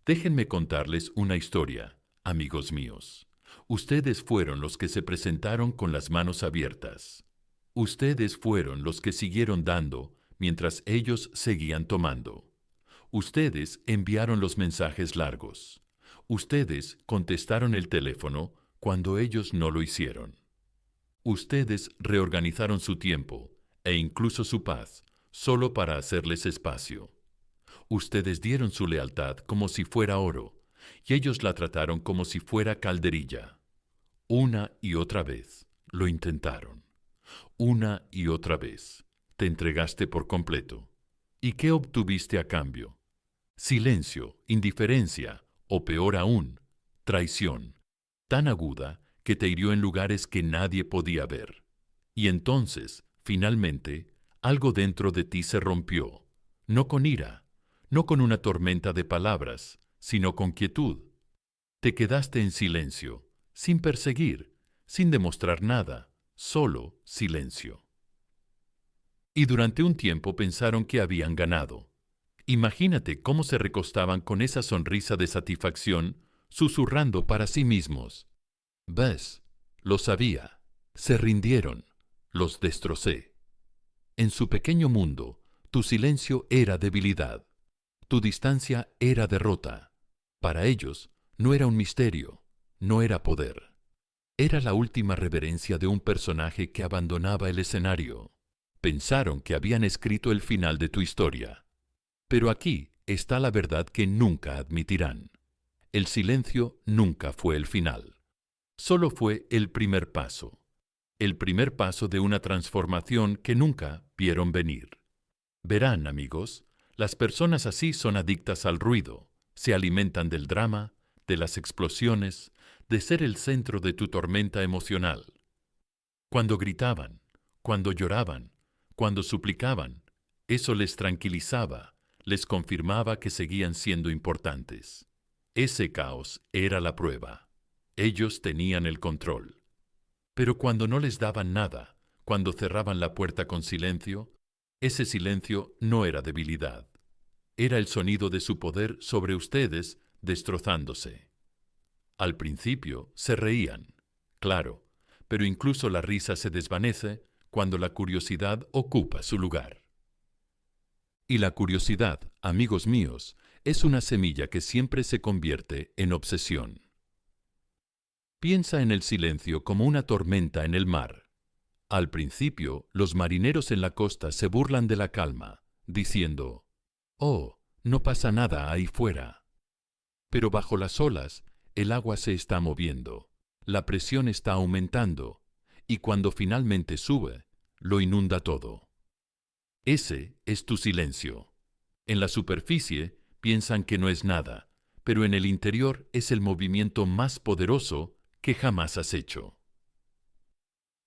Déjenme contarles una historia, amigos míos. Ustedes fueron los que se presentaron con las manos abiertas. Ustedes fueron los que siguieron dando mientras ellos seguían tomando. Ustedes enviaron los mensajes largos. Ustedes contestaron el teléfono cuando ellos no lo hicieron. Ustedes reorganizaron su tiempo e incluso su paz solo para hacerles espacio. Ustedes dieron su lealtad como si fuera oro y ellos la trataron como si fuera calderilla. Una y otra vez lo intentaron. Una y otra vez te entregaste por completo. ¿Y qué obtuviste a cambio? Silencio, indiferencia o peor aún, traición, tan aguda que te hirió en lugares que nadie podía ver. Y entonces, finalmente, algo dentro de ti se rompió, no con ira, no con una tormenta de palabras, sino con quietud. Te quedaste en silencio, sin perseguir, sin demostrar nada, solo silencio. Y durante un tiempo pensaron que habían ganado. Imagínate cómo se recostaban con esa sonrisa de satisfacción, susurrando para sí mismos. ¿Ves? Lo sabía. Se rindieron. Los destrocé. En su pequeño mundo, tu silencio era debilidad. Tu distancia era derrota. Para ellos, no era un misterio, no era poder. Era la última reverencia de un personaje que abandonaba el escenario. Pensaron que habían escrito el final de tu historia. Pero aquí está la verdad que nunca admitirán. El silencio nunca fue el final. Solo fue el primer paso. El primer paso de una transformación que nunca vieron venir. Verán, amigos, las personas así son adictas al ruido, se alimentan del drama, de las explosiones, de ser el centro de tu tormenta emocional. Cuando gritaban, cuando lloraban, cuando suplicaban, eso les tranquilizaba, les confirmaba que seguían siendo importantes. Ese caos era la prueba. Ellos tenían el control. Pero cuando no les daban nada, cuando cerraban la puerta con silencio, ese silencio no era debilidad. Era el sonido de su poder sobre ustedes destrozándose. Al principio se reían, claro, pero incluso la risa se desvanece cuando la curiosidad ocupa su lugar. Y la curiosidad, amigos míos, es una semilla que siempre se convierte en obsesión. Piensa en el silencio como una tormenta en el mar. Al principio, los marineros en la costa se burlan de la calma, diciendo, «Oh, no pasa nada ahí fuera». Pero bajo las olas, el agua se está moviendo, la presión está aumentando, y cuando finalmente sube, lo inunda todo. Ese es tu silencio. En la superficie piensan que no es nada, pero en el interior es el movimiento más poderoso que jamás has hecho.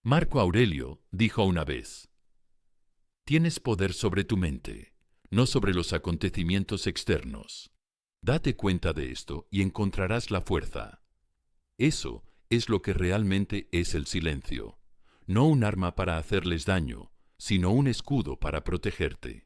Marco Aurelio dijo una vez, «Tienes poder sobre tu mente, no sobre los acontecimientos externos. Date cuenta de esto y encontrarás la fuerza». Eso es lo que realmente es el silencio, no un arma para hacerles daño, sino un escudo para protegerte.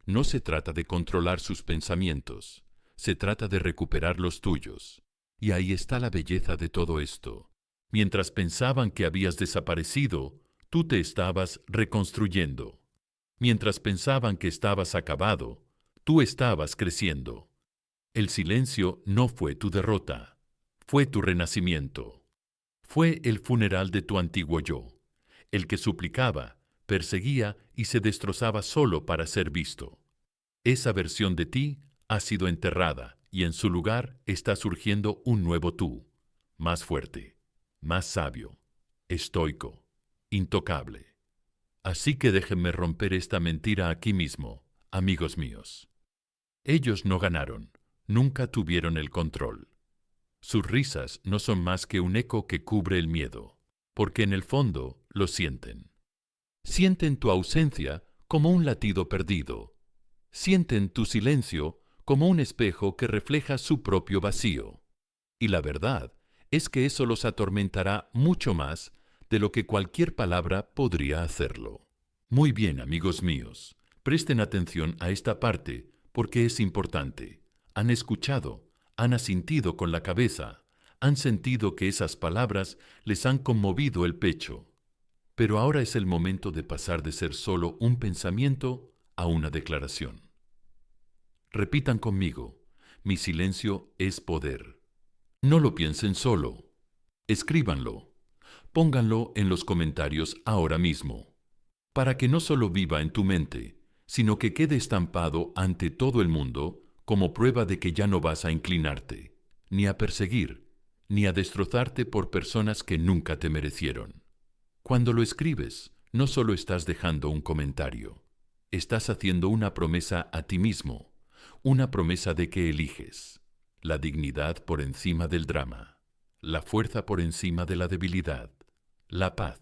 No se trata de controlar sus pensamientos, se trata de recuperar los tuyos. Y ahí está la belleza de todo esto. Mientras pensaban que habías desaparecido, tú te estabas reconstruyendo. Mientras pensaban que estabas acabado, tú estabas creciendo. El silencio no fue tu derrota, fue tu renacimiento. Fue el funeral de tu antiguo yo, el que suplicaba, perseguía y se destrozaba solo para ser visto. Esa versión de ti ha sido enterrada y en su lugar está surgiendo un nuevo tú, más fuerte, más sabio, estoico, intocable. Así que déjenme romper esta mentira aquí mismo, amigos míos. Ellos no ganaron, nunca tuvieron el control. Sus risas no son más que un eco que cubre el miedo, porque en el fondo lo sienten. Sienten tu ausencia como un latido perdido. Sienten tu silencio como un espejo que refleja su propio vacío. Y la verdad es que eso los atormentará mucho más de lo que cualquier palabra podría hacerlo. Muy bien, amigos míos, presten atención a esta parte porque es importante. ¿Han escuchado? han asintido con la cabeza, han sentido que esas palabras les han conmovido el pecho. Pero ahora es el momento de pasar de ser solo un pensamiento a una declaración. Repitan conmigo: mi silencio es poder. No lo piensen solo. Escríbanlo. Pónganlo en los comentarios ahora mismo, para que no solo viva en tu mente, sino que quede estampado ante todo el mundo como prueba de que ya no vas a inclinarte, ni a perseguir, ni a destrozarte por personas que nunca te merecieron. Cuando lo escribes, no solo estás dejando un comentario, estás haciendo una promesa a ti mismo, una promesa de que eliges la dignidad por encima del drama, la fuerza por encima de la debilidad, la paz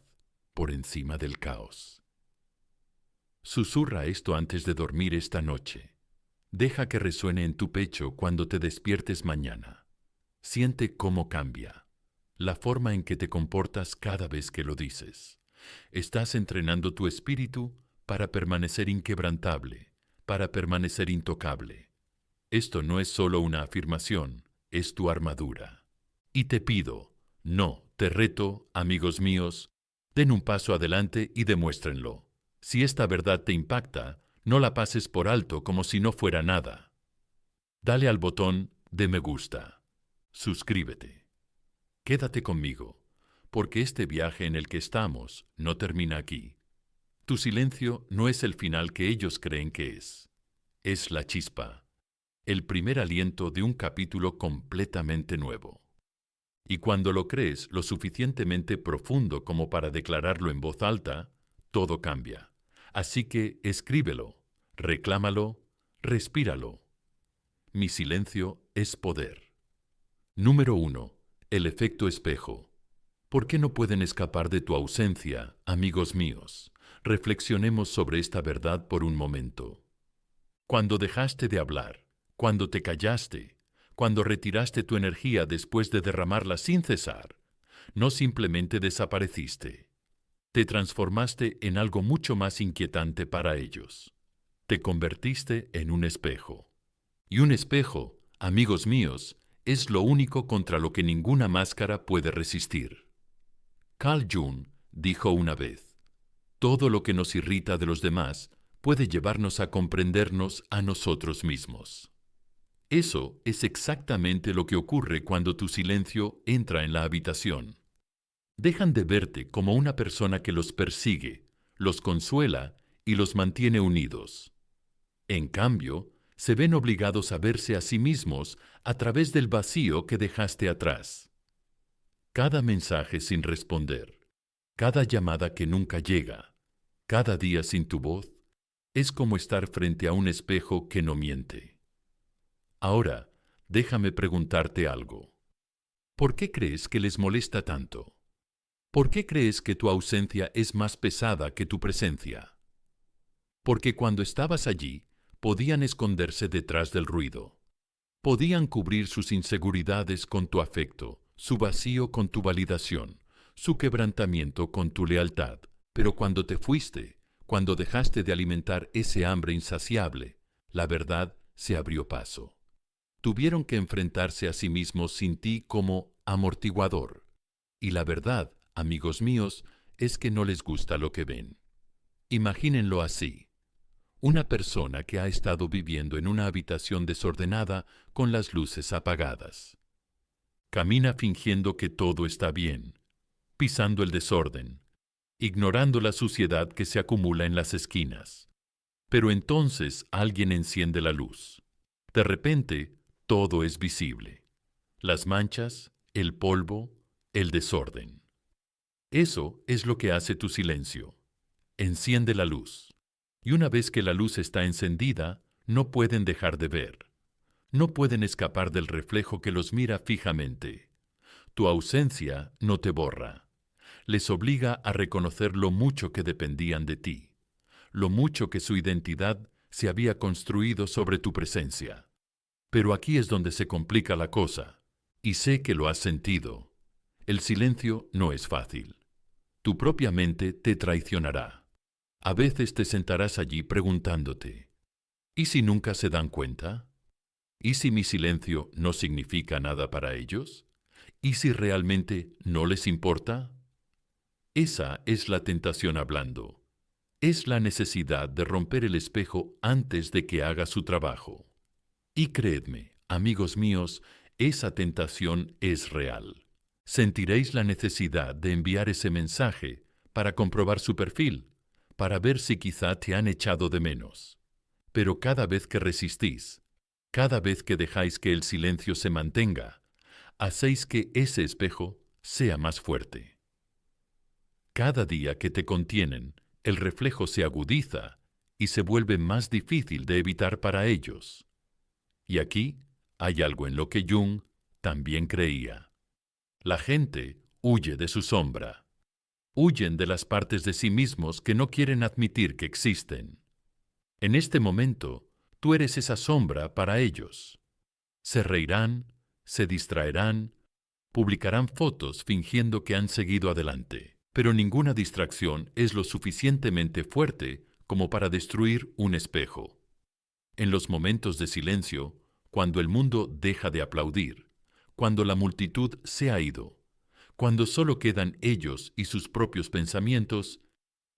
por encima del caos. Susurra esto antes de dormir esta noche. Deja que resuene en tu pecho cuando te despiertes mañana. Siente cómo cambia la forma en que te comportas cada vez que lo dices. Estás entrenando tu espíritu para permanecer inquebrantable, para permanecer intocable. Esto no es solo una afirmación, es tu armadura. Y te pido, no, te reto, amigos míos, den un paso adelante y demuéstrenlo. Si esta verdad te impacta, no la pases por alto como si no fuera nada. Dale al botón de me gusta. Suscríbete. Quédate conmigo, porque este viaje en el que estamos no termina aquí. Tu silencio no es el final que ellos creen que es. Es la chispa, el primer aliento de un capítulo completamente nuevo. Y cuando lo crees lo suficientemente profundo como para declararlo en voz alta, todo cambia. Así que escríbelo, reclámalo, respíralo. Mi silencio es poder. Número 1. El efecto espejo. ¿Por qué no pueden escapar de tu ausencia, amigos míos? Reflexionemos sobre esta verdad por un momento. Cuando dejaste de hablar, cuando te callaste, cuando retiraste tu energía después de derramarla sin cesar, no simplemente desapareciste. Te transformaste en algo mucho más inquietante para ellos. Te convertiste en un espejo. Y un espejo, amigos míos, es lo único contra lo que ninguna máscara puede resistir. Carl Jung dijo una vez: todo lo que nos irrita de los demás puede llevarnos a comprendernos a nosotros mismos. Eso es exactamente lo que ocurre cuando tu silencio entra en la habitación. Dejan de verte como una persona que los persigue, los consuela y los mantiene unidos. En cambio, se ven obligados a verse a sí mismos a través del vacío que dejaste atrás. Cada mensaje sin responder, cada llamada que nunca llega, cada día sin tu voz, es como estar frente a un espejo que no miente. Ahora, déjame preguntarte algo. ¿Por qué crees que les molesta tanto? ¿Por qué crees que tu ausencia es más pesada que tu presencia? Porque cuando estabas allí, podían esconderse detrás del ruido. Podían cubrir sus inseguridades con tu afecto, su vacío con tu validación, su quebrantamiento con tu lealtad. Pero cuando te fuiste, cuando dejaste de alimentar ese hambre insaciable, la verdad se abrió paso. Tuvieron que enfrentarse a sí mismos sin ti como amortiguador. Y la verdad, amigos míos, es que no les gusta lo que ven. Imagínenlo así. Una persona que ha estado viviendo en una habitación desordenada con las luces apagadas. Camina fingiendo que todo está bien, pisando el desorden, ignorando la suciedad que se acumula en las esquinas. Pero entonces alguien enciende la luz. De repente, todo es visible. Las manchas, el polvo, el desorden. Eso es lo que hace tu silencio. Enciende la luz. Y una vez que la luz está encendida, no pueden dejar de ver. No pueden escapar del reflejo que los mira fijamente. Tu ausencia no te borra. Les obliga a reconocer lo mucho que dependían de ti, lo mucho que su identidad se había construido sobre tu presencia. Pero aquí es donde se complica la cosa, y sé que lo has sentido. El silencio no es fácil. Tu propia mente te traicionará. A veces te sentarás allí preguntándote, ¿y si nunca se dan cuenta? ¿Y si mi silencio no significa nada para ellos? ¿Y si realmente no les importa? Esa es la tentación hablando. Es la necesidad de romper el espejo antes de que haga su trabajo. Y creedme, amigos míos, esa tentación es real. Sentiréis la necesidad de enviar ese mensaje para comprobar su perfil, para ver si quizá te han echado de menos. Pero cada vez que resistís, cada vez que dejáis que el silencio se mantenga, hacéis que ese espejo sea más fuerte. Cada día que te contienen, el reflejo se agudiza y se vuelve más difícil de evitar para ellos. Y aquí hay algo en lo que Jung también creía. La gente huye de su sombra. Huyen de las partes de sí mismos que no quieren admitir que existen. En este momento, tú eres esa sombra para ellos. Se reirán, se distraerán, publicarán fotos fingiendo que han seguido adelante, pero ninguna distracción es lo suficientemente fuerte como para destruir un espejo. En los momentos de silencio, cuando el mundo deja de aplaudir, cuando la multitud se ha ido, cuando solo quedan ellos y sus propios pensamientos,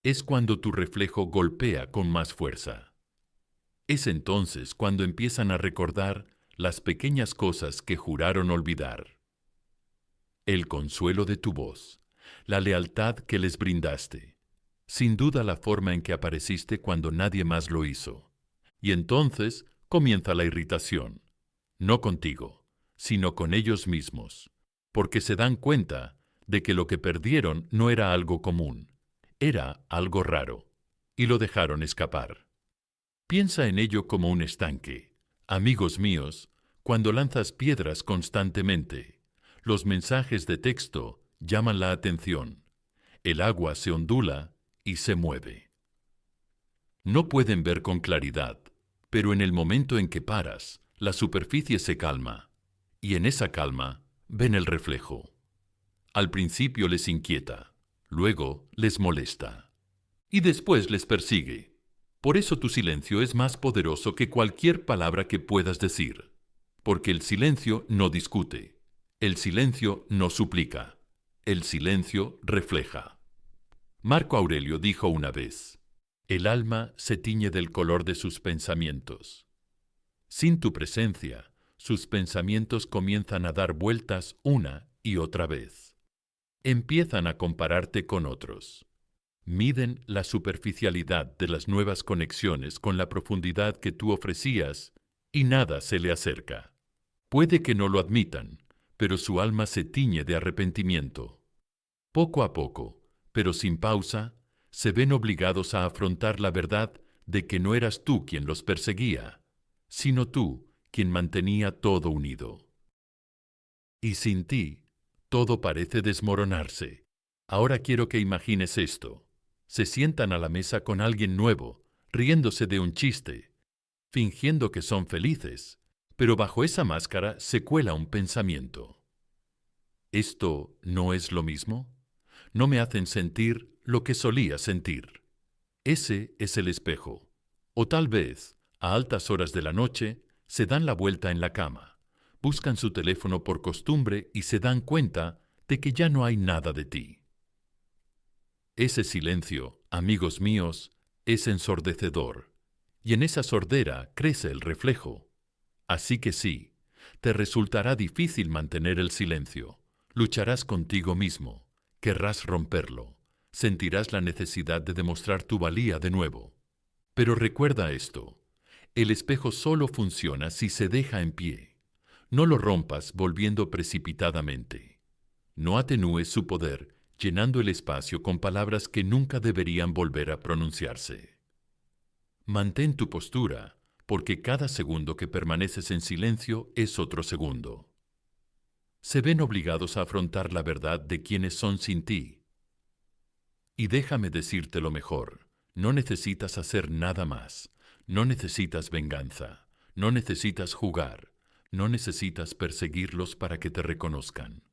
es cuando tu reflejo golpea con más fuerza. Es entonces cuando empiezan a recordar las pequeñas cosas que juraron olvidar. El consuelo de tu voz, la lealtad que les brindaste, sin duda la forma en que apareciste cuando nadie más lo hizo. Y entonces comienza la irritación, no contigo, sino con ellos mismos, porque se dan cuenta de que lo que perdieron no era algo común, era algo raro, y lo dejaron escapar. Piensa en ello como un estanque. Amigos míos, cuando lanzas piedras constantemente, los mensajes de texto llaman la atención, el agua se ondula y se mueve. No pueden ver con claridad, pero en el momento en que paras, la superficie se calma, y en esa calma ven el reflejo. Al principio les inquieta, luego les molesta, y después les persigue. Por eso tu silencio es más poderoso que cualquier palabra que puedas decir, porque el silencio no discute, el silencio no suplica, el silencio refleja. Marco Aurelio dijo una vez: el alma se tiñe del color de sus pensamientos. Sin tu presencia, sus pensamientos comienzan a dar vueltas una y otra vez. Empiezan a compararte con otros. Miden la superficialidad de las nuevas conexiones con la profundidad que tú ofrecías y nada se le acerca. Puede que no lo admitan, pero su alma se tiñe de arrepentimiento. Poco a poco, pero sin pausa, se ven obligados a afrontar la verdad de que no eras tú quien los perseguía, sino tú quien mantenía todo unido. Y sin ti, todo parece desmoronarse. Ahora quiero que imagines esto. Se sientan a la mesa con alguien nuevo, riéndose de un chiste, fingiendo que son felices, pero bajo esa máscara se cuela un pensamiento. ¿Esto no es lo mismo? No me hacen sentir lo que solía sentir. Ese es el espejo. O tal vez, a altas horas de la noche, se dan la vuelta en la cama, buscan su teléfono por costumbre y se dan cuenta de que ya no hay nada de ti. Ese silencio, amigos míos, es ensordecedor, y en esa sordera crece el reflejo. Así que sí, te resultará difícil mantener el silencio, lucharás contigo mismo, querrás romperlo, sentirás la necesidad de demostrar tu valía de nuevo. Pero recuerda esto, el espejo solo funciona si se deja en pie. No lo rompas volviendo precipitadamente. No atenúes su poder llenando el espacio con palabras que nunca deberían volver a pronunciarse. Mantén tu postura, porque cada segundo que permaneces en silencio es otro segundo. Se ven obligados a afrontar la verdad de quienes son sin ti. Y déjame decirte lo mejor, no necesitas hacer nada más, no necesitas venganza, no necesitas jugar, no necesitas perseguirlos para que te reconozcan.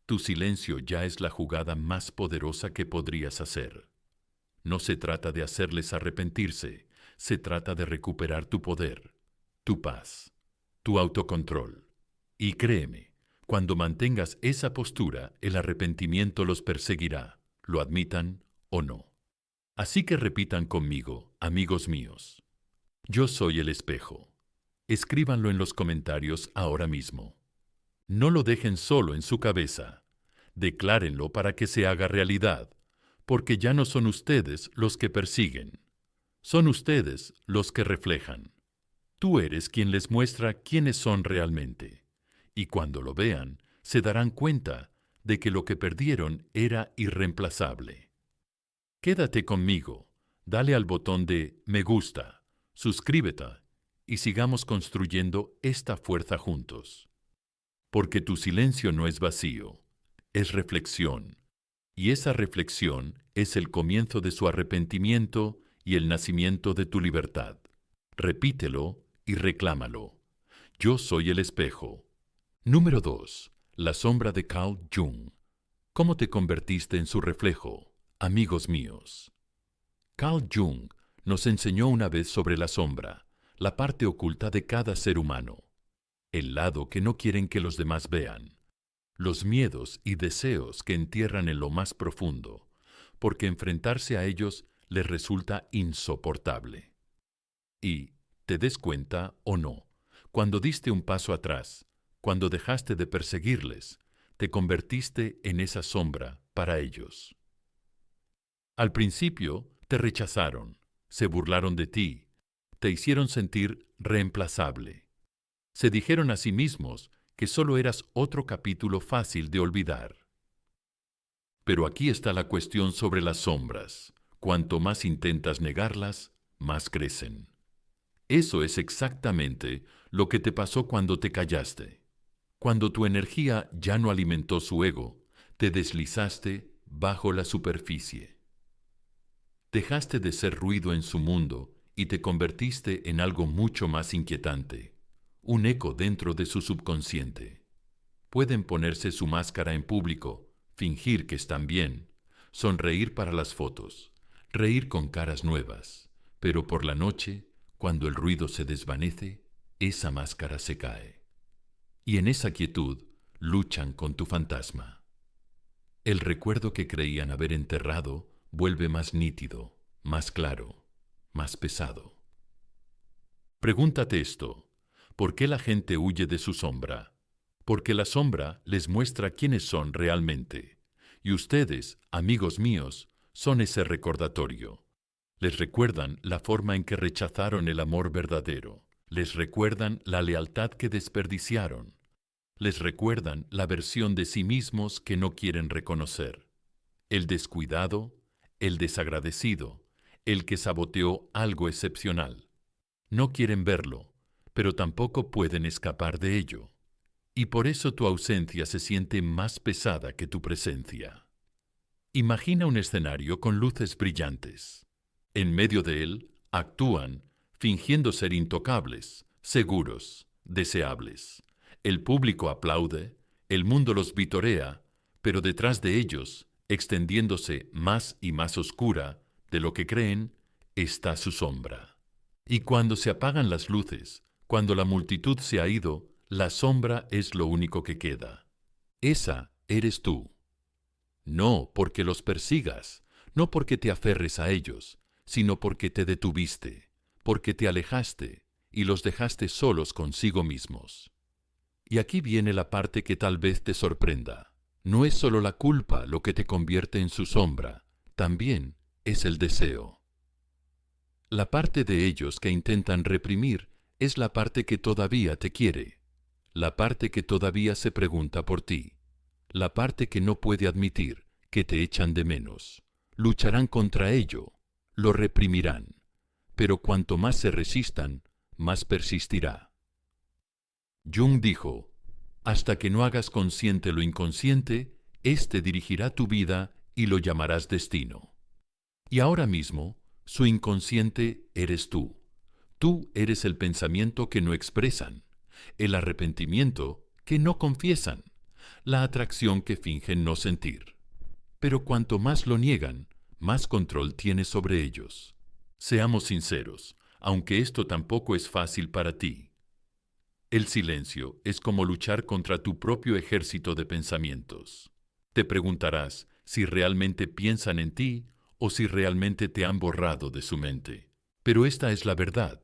Tu silencio ya es la jugada más poderosa que podrías hacer. No se trata de hacerles arrepentirse, se trata de recuperar tu poder, tu paz. tu autocontrol. Y créeme, cuando mantengas esa postura, el arrepentimiento los perseguirá, lo admitan o no. Así que repitan conmigo, amigos míos. Yo soy el espejo. Escríbanlo en los comentarios ahora mismo. No lo dejen solo en su cabeza. Declárenlo para que se haga realidad, porque ya no son ustedes los que persiguen. Son ustedes los que reflejan. Tú eres quien les muestra quiénes son realmente. Y cuando lo vean, se darán cuenta de que lo que perdieron era irreemplazable. Quédate conmigo, dale al botón de me gusta, suscríbete y sigamos construyendo esta fuerza juntos. Porque tu silencio no es vacío, es reflexión. Y esa reflexión es el comienzo de su arrepentimiento y el nacimiento de tu libertad. Repítelo y reclámalo. Yo soy el espejo. Número 2. La sombra de Carl Jung. ¿Cómo te convertiste en su reflejo, amigos míos? Carl Jung nos enseñó una vez sobre la sombra, la parte oculta de cada ser humano, el lado que no quieren que los demás vean, los miedos y deseos que entierran en lo más profundo, porque enfrentarse a ellos les resulta insoportable. Y, te des cuenta o no, cuando diste un paso atrás, cuando dejaste de perseguirles, te convertiste en esa sombra para ellos. Al principio te rechazaron, se burlaron de ti, te hicieron sentir reemplazable. Se dijeron a sí mismos que solo eras otro capítulo fácil de olvidar. Pero aquí está la cuestión sobre las sombras. Cuanto más intentas negarlas, más crecen. Eso es exactamente lo que te pasó cuando te callaste. Cuando tu energía ya no alimentó su ego, te deslizaste bajo la superficie. Dejaste de ser ruido en su mundo y te convertiste en algo mucho más inquietante, un eco dentro de su subconsciente. Pueden ponerse su máscara en público, fingir que están bien, sonreír para las fotos, reír con caras nuevas, pero por la noche, cuando el ruido se desvanece, esa máscara se cae. Y en esa quietud luchan con tu fantasma. El recuerdo que creían haber enterrado vuelve más nítido, más claro, más pesado. Pregúntate esto: ¿por qué la gente huye de su sombra? Porque la sombra les muestra quiénes son realmente. Y ustedes, amigos míos, son ese recordatorio. Les recuerdan la forma en que rechazaron el amor verdadero. Les recuerdan la lealtad que desperdiciaron. Les recuerdan la versión de sí mismos que no quieren reconocer. El descuidado, el desagradecido, el que saboteó algo excepcional. No quieren verlo, pero tampoco pueden escapar de ello. Y por eso tu ausencia se siente más pesada que tu presencia. Imagina un escenario con luces brillantes. En medio de él, actúan, fingiendo ser intocables, seguros, deseables. El público aplaude, el mundo los vitorea, pero detrás de ellos, extendiéndose más y más oscura de lo que creen, está su sombra. Y cuando se apagan las luces, cuando la multitud se ha ido, la sombra es lo único que queda. Esa eres tú. No porque los persigas, no porque te aferres a ellos, sino porque te detuviste, porque te alejaste y los dejaste solos consigo mismos. Y aquí viene la parte que tal vez te sorprenda. No es solo la culpa lo que te convierte en su sombra, también es el deseo. La parte de ellos que intentan reprimir es la parte que todavía te quiere, la parte que todavía se pregunta por ti, la parte que no puede admitir que te echan de menos. Lucharán contra ello, lo reprimirán, pero cuanto más se resistan, más persistirá. Jung dijo: hasta que no hagas consciente lo inconsciente, éste dirigirá tu vida y lo llamarás destino. Y ahora mismo, su inconsciente eres tú. Tú eres el pensamiento que no expresan, el arrepentimiento que no confiesan, la atracción que fingen no sentir. Pero cuanto más lo niegan, más control tienes sobre ellos. Seamos sinceros, aunque esto tampoco es fácil para ti. El silencio es como luchar contra tu propio ejército de pensamientos. Te preguntarás si realmente piensan en ti o si realmente te han borrado de su mente. Pero esta es la verdad.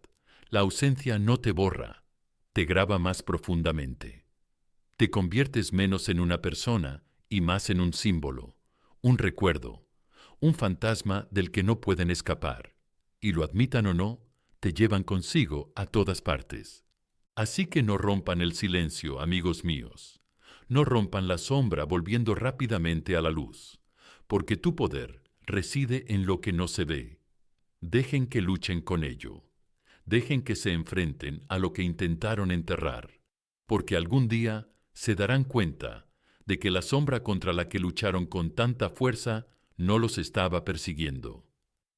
La ausencia no te borra, te graba más profundamente. Te conviertes menos en una persona y más en un símbolo, un recuerdo, un fantasma del que no pueden escapar. Y lo admitan o no, te llevan consigo a todas partes. Así que no rompan el silencio, amigos míos. No rompan la sombra volviendo rápidamente a la luz, porque tu poder reside en lo que no se ve. Dejen que luchen con ello. Dejen que se enfrenten a lo que intentaron enterrar, porque algún día se darán cuenta de que la sombra contra la que lucharon con tanta fuerza no los estaba persiguiendo.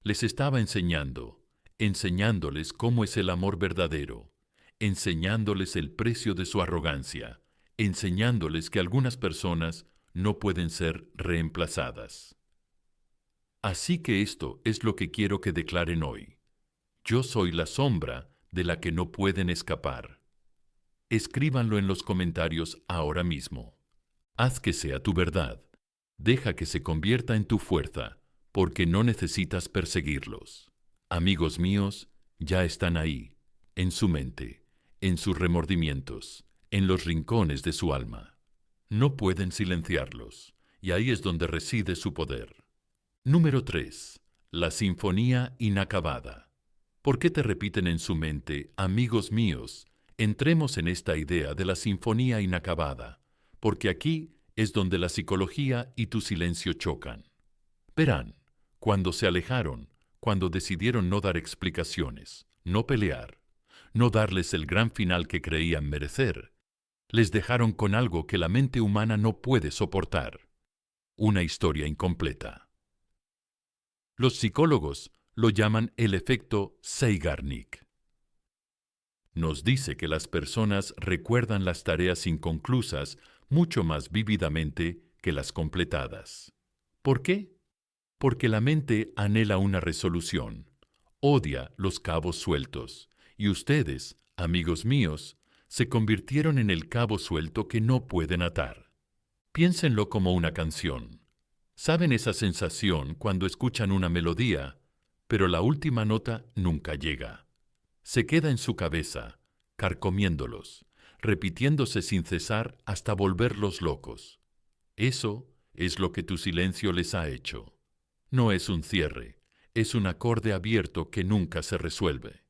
Les estaba enseñando, enseñándoles cómo es el amor verdadero, enseñándoles el precio de su arrogancia, enseñándoles que algunas personas no pueden ser reemplazadas. Así que esto es lo que quiero que declaren hoy. Yo soy la sombra de la que no pueden escapar. Escríbanlo en los comentarios ahora mismo. Haz que sea tu verdad. Deja que se convierta en tu fuerza, porque no necesitas perseguirlos. Amigos míos, ya están ahí, en su mente, en sus remordimientos, en los rincones de su alma. No pueden silenciarlos, y ahí es donde reside su poder. Número 3. La sinfonía inacabada. ¿Por qué te repiten en su mente, amigos míos? Entremos en esta idea de la sinfonía inacabada, porque aquí es donde la psicología y tu silencio chocan. Verán, cuando se alejaron, cuando decidieron no dar explicaciones, no pelear, no darles el gran final que creían merecer, les dejaron con algo que la mente humana no puede soportar, una historia incompleta. Los psicólogos lo llaman el efecto Zeigarnik. Nos dice que las personas recuerdan las tareas inconclusas mucho más vívidamente que las completadas. ¿Por qué? Porque la mente anhela una resolución, odia los cabos sueltos, y ustedes, amigos míos, se convirtieron en el cabo suelto que no pueden atar. Piénsenlo como una canción. ¿Saben esa sensación cuando escuchan una melodía, pero la última nota nunca llega? Se queda en su cabeza, carcomiéndolos, repitiéndose sin cesar hasta volverlos locos. Eso es lo que tu silencio les ha hecho. No es un cierre, es un acorde abierto que nunca se resuelve.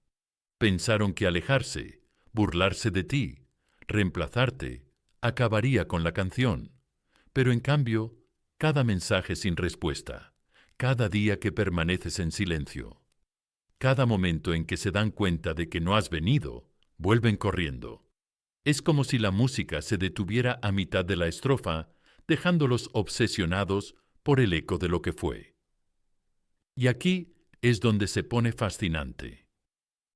Pensaron que alejarse, burlarse de ti, reemplazarte, acabaría con la canción. Pero en cambio, cada mensaje sin respuesta, cada día que permaneces en silencio, cada momento en que se dan cuenta de que no has venido, vuelven corriendo. Es como si la música se detuviera a mitad de la estrofa, dejándolos obsesionados por el eco de lo que fue. Y aquí es donde se pone fascinante.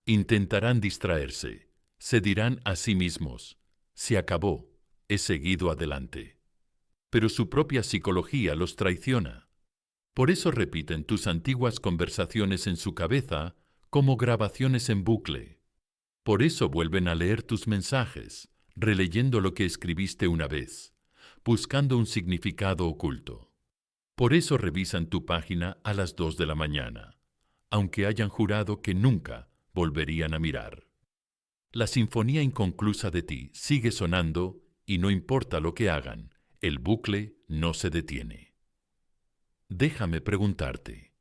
Intentarán distraerse, se dirán a sí mismos, se acabó, he seguido adelante. Pero su propia psicología los traiciona. Por eso repiten tus antiguas conversaciones en su cabeza como grabaciones en bucle. Por eso vuelven a leer tus mensajes, releyendo lo que escribiste una vez, buscando un significado oculto. Por eso revisan tu página a las 2 de la mañana, aunque hayan jurado que nunca volverían a mirar. La sinfonía inconclusa de ti sigue sonando y no importa lo que hagan, el bucle no se detiene. Déjame preguntarte,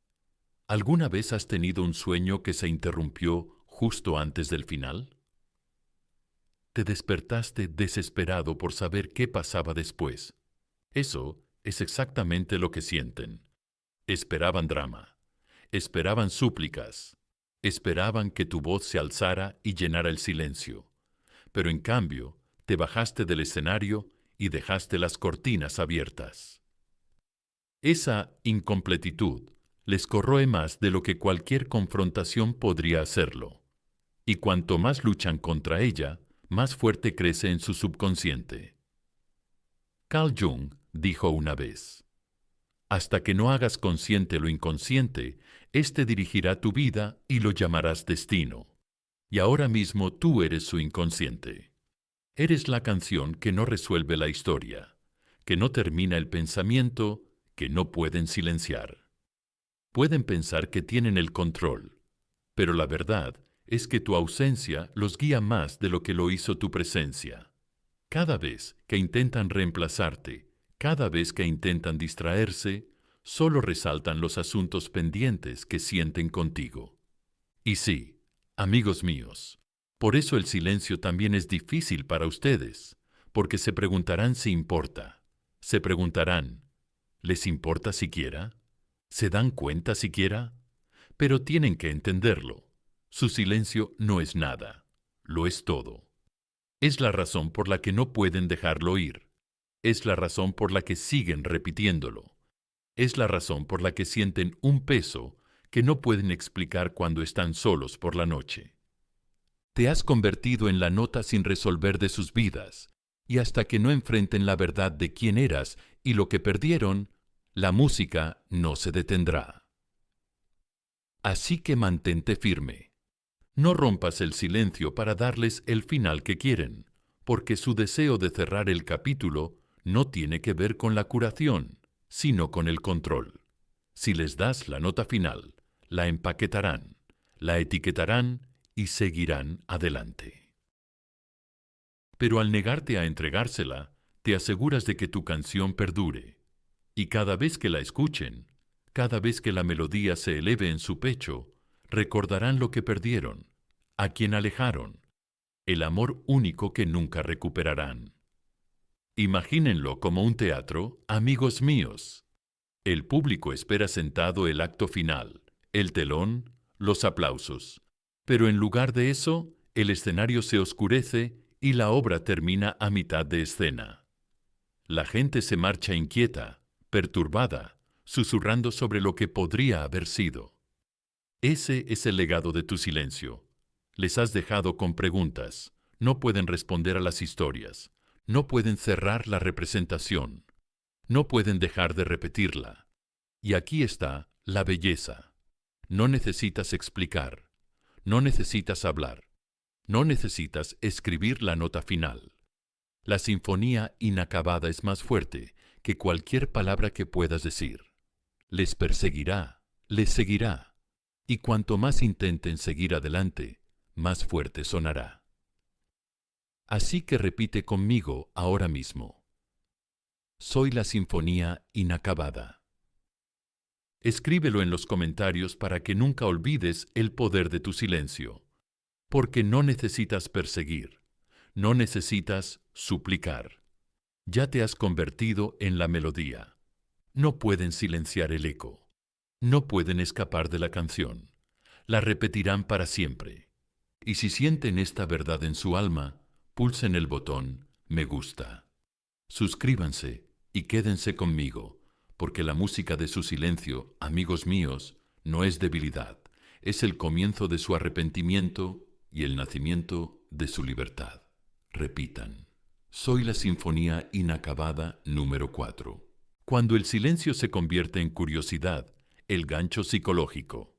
¿alguna vez has tenido un sueño que se interrumpió justo antes del final? Te despertaste desesperado por saber qué pasaba después. Eso es exactamente lo que sienten. Esperaban drama, esperaban súplicas, esperaban que tu voz se alzara y llenara el silencio. Pero en cambio, te bajaste del escenario y dejaste las cortinas abiertas. Esa incompletitud les corroe más de lo que cualquier confrontación podría hacerlo. Y cuanto más luchan contra ella, más fuerte crece en su subconsciente. Carl Jung dijo una vez, hasta que no hagas consciente lo inconsciente, éste dirigirá tu vida y lo llamarás destino. Y ahora mismo tú eres su inconsciente. Eres la canción que no resuelve la historia, que no termina el pensamiento, que no pueden silenciar. Pueden pensar que tienen el control, pero la verdad es que tu ausencia los guía más de lo que lo hizo tu presencia. Cada vez que intentan reemplazarte, cada vez que intentan distraerse, solo resaltan los asuntos pendientes que sienten contigo. Y sí, amigos míos, por eso el silencio también es difícil para ustedes, porque se preguntarán si importa. Se preguntarán, ¿les importa siquiera? ¿Se dan cuenta siquiera? Pero tienen que entenderlo. Su silencio no es nada, lo es todo. Es la razón por la que no pueden dejarlo ir. Es la razón por la que siguen repitiéndolo. Es la razón por la que sienten un peso que no pueden explicar cuando están solos por la noche. Te has convertido en la nota sin resolver de sus vidas, y hasta que no enfrenten la verdad de quién eras y lo que perdieron, la música no se detendrá. Así que mantente firme. No rompas el silencio para darles el final que quieren, porque su deseo de cerrar el capítulo no tiene que ver con la curación, sino con el control. Si les das la nota final, la empaquetarán, la etiquetarán y seguirán adelante. Pero al negarte a entregársela, te aseguras de que tu canción perdure. Y cada vez que la escuchen, cada vez que la melodía se eleve en su pecho, recordarán lo que perdieron, a quien alejaron, el amor único que nunca recuperarán. Imagínenlo como un teatro, amigos míos. El público espera sentado el acto final, el telón, los aplausos. Pero en lugar de eso, el escenario se oscurece y la obra termina a mitad de escena. La gente se marcha inquieta, perturbada, susurrando sobre lo que podría haber sido. Ese es el legado de tu silencio. Les has dejado con preguntas. No pueden responder a las historias. No pueden cerrar la representación. No pueden dejar de repetirla. Y aquí está la belleza. No necesitas explicar. No necesitas hablar. No necesitas escribir la nota final. La sinfonía inacabada es más fuerte que cualquier palabra que puedas decir. Les perseguirá, les seguirá. Y cuanto más intenten seguir adelante, más fuerte sonará. Así que repite conmigo ahora mismo. Soy la sinfonía inacabada. Escríbelo en los comentarios para que nunca olvides el poder de tu silencio, porque no necesitas perseguir, no necesitas suplicar. Ya te has convertido en la melodía. No pueden silenciar el eco. No pueden escapar de la canción. La repetirán para siempre. Y si sienten esta verdad en su alma, pulsen el botón Me gusta. Suscríbanse y quédense conmigo, porque la música de su silencio, amigos míos, no es debilidad, es el comienzo de su arrepentimiento y el nacimiento de su libertad. Repitan. Soy la sinfonía inacabada número 4. Cuando el silencio se convierte en curiosidad, el gancho psicológico.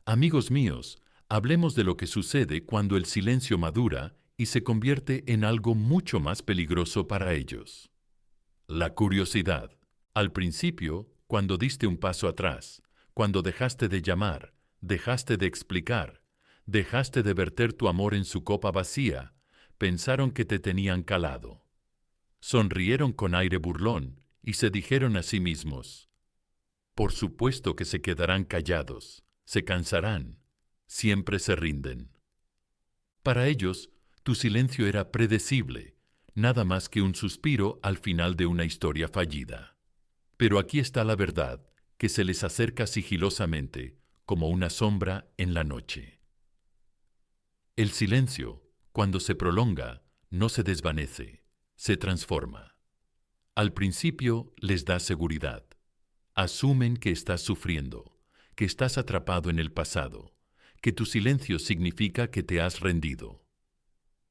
Amigos míos, hablemos de lo que sucede cuando el silencio madura y se convierte en algo mucho más peligroso para ellos. La curiosidad. Al principio, cuando diste un paso atrás, cuando dejaste de llamar, dejaste de explicar, dejaste de verter tu amor en su copa vacía, pensaron que te tenían calado. Sonrieron con aire burlón y se dijeron a sí mismos, por supuesto que se quedarán callados, se cansarán, siempre se rinden. Para ellos, tu silencio era predecible, nada más que un suspiro al final de una historia fallida. Pero aquí está la verdad, que se les acerca sigilosamente, como una sombra en la noche. El silencio, cuando se prolonga, no se desvanece, se transforma. Al principio les da seguridad. Asumen que estás sufriendo, que estás atrapado en el pasado, que tu silencio significa que te has rendido.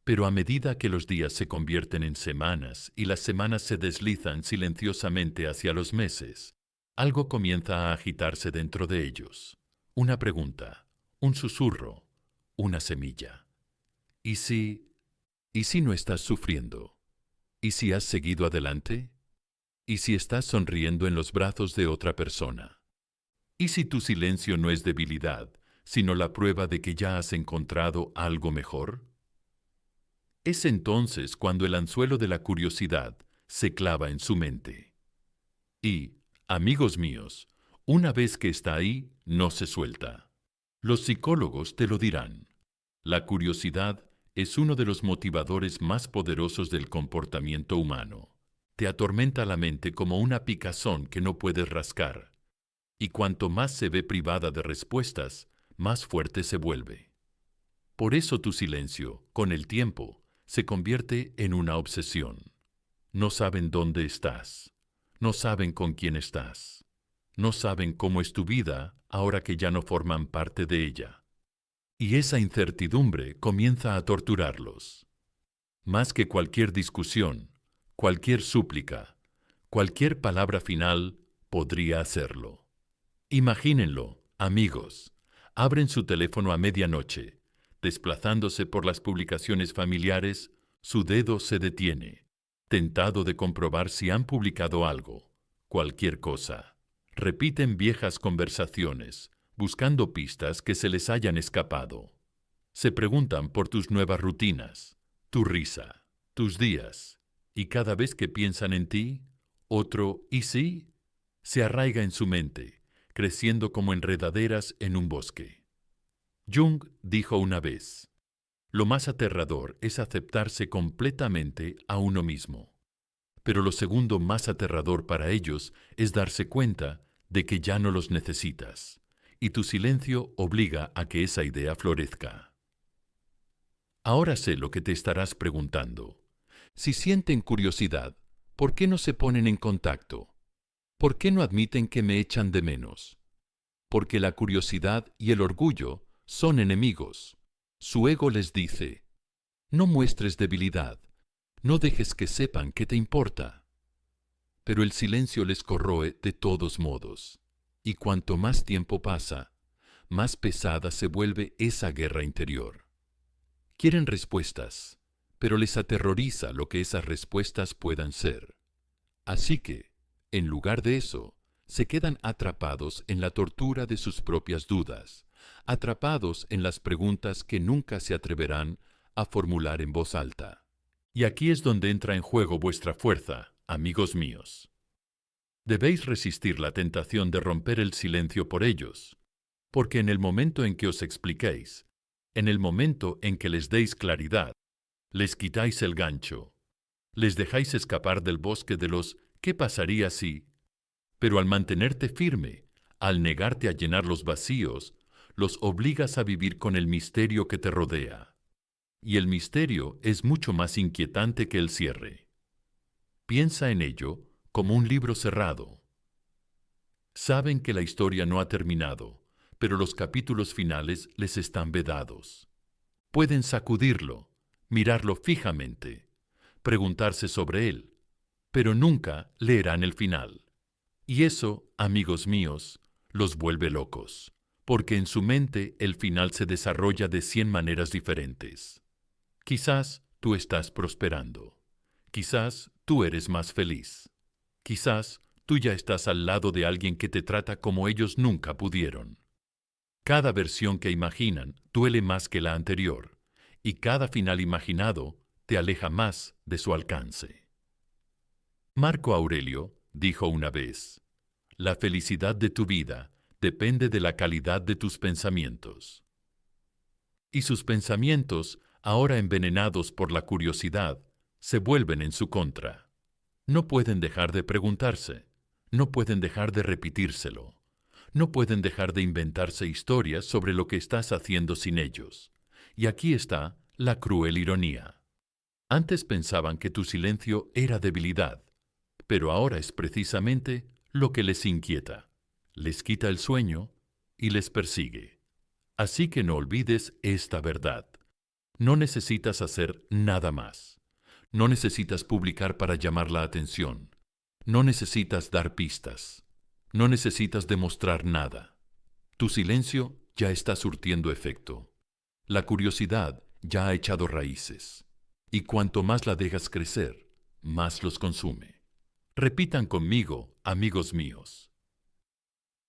Pero a medida que los días se convierten en semanas y las semanas se deslizan silenciosamente hacia los meses, algo comienza a agitarse dentro de ellos. Una pregunta, un susurro, una semilla. ¿Y si ¿Y si no estás sufriendo? ¿Y si has seguido adelante? ¿Y si estás sonriendo en los brazos de otra persona? ¿Y si tu silencio no es debilidad, sino la prueba de que ya has encontrado algo mejor? Es entonces cuando el anzuelo de la curiosidad se clava en su mente. Y, amigos míos, una vez que está ahí, no se suelta. Los psicólogos te lo dirán. La curiosidad es uno de los motivadores más poderosos del comportamiento humano. Te atormenta la mente como una picazón que no puedes rascar. Y cuanto más se ve privada de respuestas, más fuerte se vuelve. Por eso tu silencio, con el tiempo, se convierte en una obsesión. No saben dónde estás. No saben con quién estás. No saben cómo es tu vida ahora que ya no forman parte de ella. Y esa incertidumbre comienza a torturarlos. Más que cualquier discusión, cualquier súplica, cualquier palabra final podría hacerlo. Imagínenlo, amigos. Abren su teléfono a medianoche. Desplazándose por las publicaciones familiares, su dedo se detiene, tentado de comprobar si han publicado algo, cualquier cosa. Repiten viejas conversaciones, buscando pistas que se les hayan escapado. Se preguntan por tus nuevas rutinas, tu risa, tus días, y cada vez que piensan en ti, otro ¿y sí? Se arraiga en su mente, creciendo como enredaderas en un bosque. Jung dijo una vez, lo más aterrador es aceptarse completamente a uno mismo. Pero lo segundo más aterrador para ellos es darse cuenta de que ya no los necesitas, y tu silencio obliga a que esa idea florezca. Ahora sé lo que te estarás preguntando. Si sienten curiosidad, ¿por qué no se ponen en contacto? ¿Por qué no admiten que me echan de menos? Porque la curiosidad y el orgullo son enemigos. Su ego les dice, no muestres debilidad, no dejes que sepan que te importa. Pero el silencio les corroe de todos modos, y cuanto más tiempo pasa, más pesada se vuelve esa guerra interior. Quieren respuestas, pero les aterroriza lo que esas respuestas puedan ser. Así que, en lugar de eso, se quedan atrapados en la tortura de sus propias dudas, atrapados en las preguntas que nunca se atreverán a formular en voz alta. Y aquí es donde entra en juego vuestra fuerza, amigos míos. Debéis resistir la tentación de romper el silencio por ellos, porque en el momento en que os expliquéis, en el momento en que les deis claridad, les quitáis el gancho, les dejáis escapar del bosque de los ¿qué pasaría si? Pero al mantenerte firme, al negarte a llenar los vacíos, los obligas a vivir con el misterio que te rodea. Y el misterio es mucho más inquietante que el cierre. Piensa en ello como un libro cerrado. Saben que la historia no ha terminado, pero los capítulos finales les están vedados. Pueden sacudirlo, mirarlo fijamente, preguntarse sobre él, pero nunca leerán el final. Y eso, amigos míos, los vuelve locos, porque en su mente el final se desarrolla de 100 maneras diferentes. Quizás tú estás prosperando. Quizás tú eres más feliz. Quizás tú ya estás al lado de alguien que te trata como ellos nunca pudieron. Cada versión que imaginan duele más que la anterior, y cada final imaginado te aleja más de su alcance. Marco Aurelio dijo una vez, la felicidad de tu vida depende de la calidad de tus pensamientos. Y sus pensamientos, ahora envenenados por la curiosidad, se vuelven en su contra. No pueden dejar de preguntarse, no pueden dejar de repetírselo, no pueden dejar de inventarse historias sobre lo que estás haciendo sin ellos. Y aquí está la cruel ironía. Antes pensaban que tu silencio era debilidad, pero ahora es precisamente lo que les inquieta, les quita el sueño y les persigue. Así que no olvides esta verdad. No necesitas hacer nada más. No necesitas publicar para llamar la atención. No necesitas dar pistas. No necesitas demostrar nada. Tu silencio ya está surtiendo efecto. La curiosidad ya ha echado raíces. y cuanto más la dejas crecer, más los consume. Repitan conmigo, amigos míos.